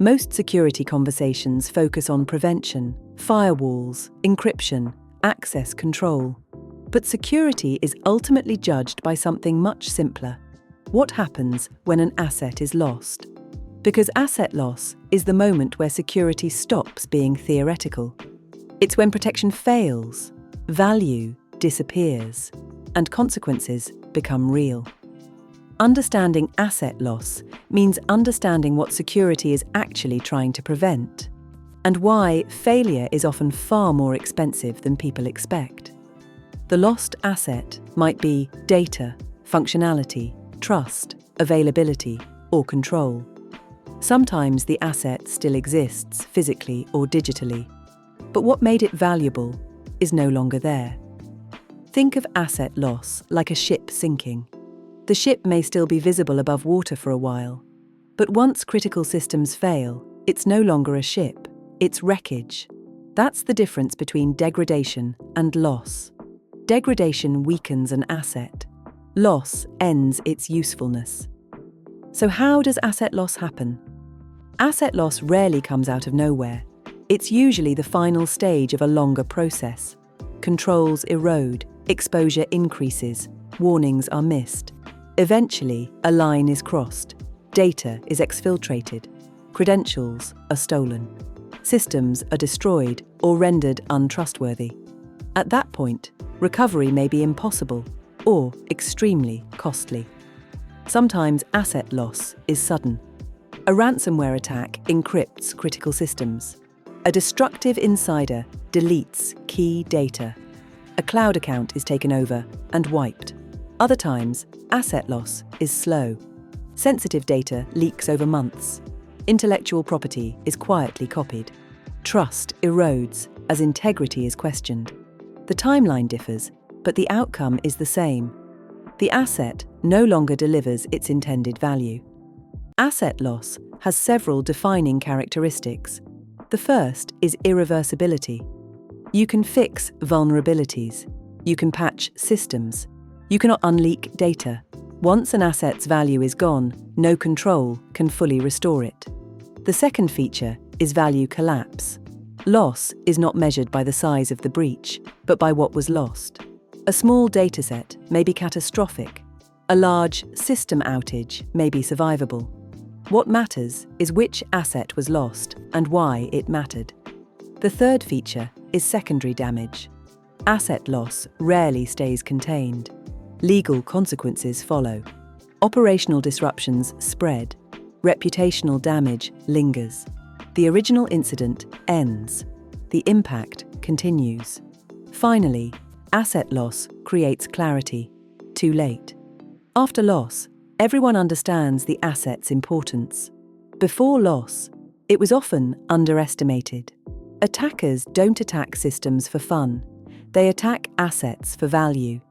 Most security conversations focus on prevention, firewalls, encryption, access control. But security is ultimately judged by something much simpler. What happens when an asset is lost? Because asset loss is the moment where security stops being theoretical. It's when protection fails, value disappears, and consequences become real. Understanding asset loss means understanding what security is actually trying to prevent, and why failure is often far more expensive than people expect. The lost asset might be data, functionality, trust, availability, or control. Sometimes the asset still exists physically or digitally, but what made it valuable is no longer there. Think of asset loss like a ship sinking. The ship may still be visible above water for a while, but once critical systems fail, it's no longer a ship, it's wreckage. That's the difference between degradation and loss. Degradation weakens an asset. Loss ends its usefulness. So how does asset loss happen? Asset loss rarely comes out of nowhere. It's usually the final stage of a longer process. Controls erode, exposure increases, warnings are missed. Eventually, a line is crossed, data is exfiltrated, credentials are stolen, systems are destroyed or rendered untrustworthy. At that point, recovery may be impossible or extremely costly. Sometimes asset loss is sudden. A ransomware attack encrypts critical systems. A destructive insider deletes key data. A cloud account is taken over and wiped. Other times, asset loss is slow. Sensitive data leaks over months. Intellectual property is quietly copied. Trust erodes as integrity is questioned. The timeline differs, but the outcome is the same. The asset no longer delivers its intended value. Asset loss has several defining characteristics. The first is irreversibility. You can fix vulnerabilities. You can patch systems. You cannot unleak data. Once an asset's value is gone, no control can fully restore it. The second feature is value collapse. Loss is not measured by the size of the breach, but by what was lost. A small dataset may be catastrophic. A large system outage may be survivable. What matters is which asset was lost and why it mattered. The third feature is secondary damage. Asset loss rarely stays contained. Legal consequences follow. Operational disruptions spread. Reputational damage lingers. The original incident ends. The impact continues. Finally, asset loss creates clarity. Too late. After loss, everyone understands the asset's importance. Before loss, it was often underestimated. Attackers don't attack systems for fun. They attack assets for value.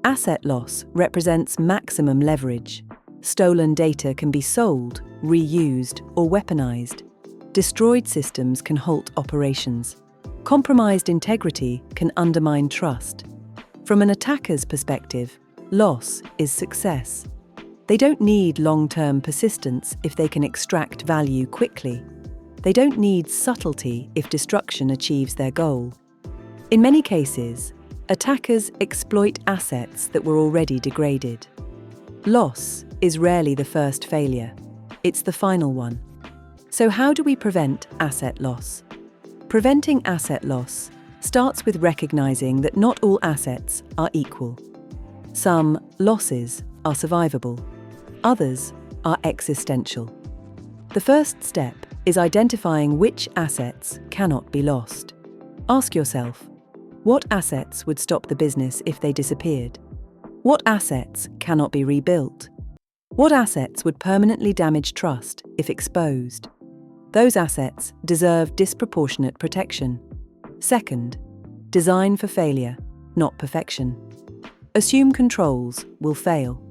Asset loss represents maximum leverage. Stolen data can be sold, reused, or weaponized. Destroyed systems can halt operations. Compromised integrity can undermine trust. From an attacker's perspective, loss is success. They don't need long-term persistence if they can extract value quickly. They don't need subtlety if destruction achieves their goal. In many cases, attackers exploit assets that were already degraded. Loss is rarely the first failure. It's the final one. So how do we prevent asset loss? Preventing asset loss starts with recognizing that not all assets are equal. Some losses are survivable. Others are existential. The first step is identifying which assets cannot be lost. Ask yourself, what assets would stop the business if they disappeared? What assets cannot be rebuilt? What assets would permanently damage trust if exposed? Those assets deserve disproportionate protection. Second, design for failure, not perfection. Assume controls will fail.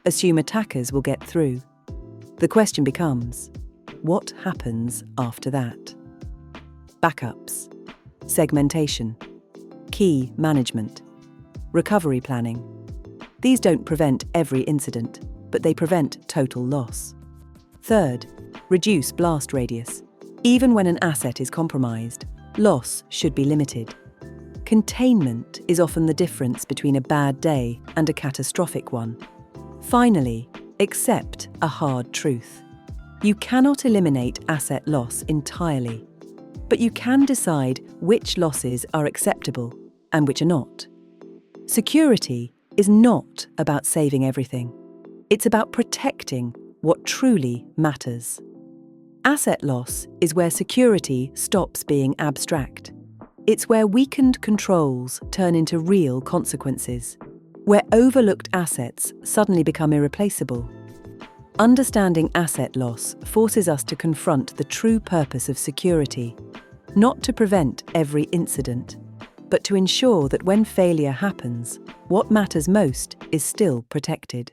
Assume attackers will get through. The question becomes, what happens after that? Backups, segmentation, key management, recovery planning. These don't prevent every incident, but they prevent total loss. Third, Reduce blast radius. Even when an asset is compromised, loss should be limited. Containment is often the difference between a bad day and a catastrophic one. Finally, accept a hard truth. You cannot eliminate asset loss entirely, but you can decide which losses are acceptable and which are not. Security is not about saving everything. It's about protecting what truly matters. Asset loss is where security stops being abstract. It's where weakened controls turn into real consequences, where overlooked assets suddenly become irreplaceable. Understanding asset loss forces us to confront the true purpose of security, not to prevent every incident, but to ensure that when failure happens, what matters most is still protected.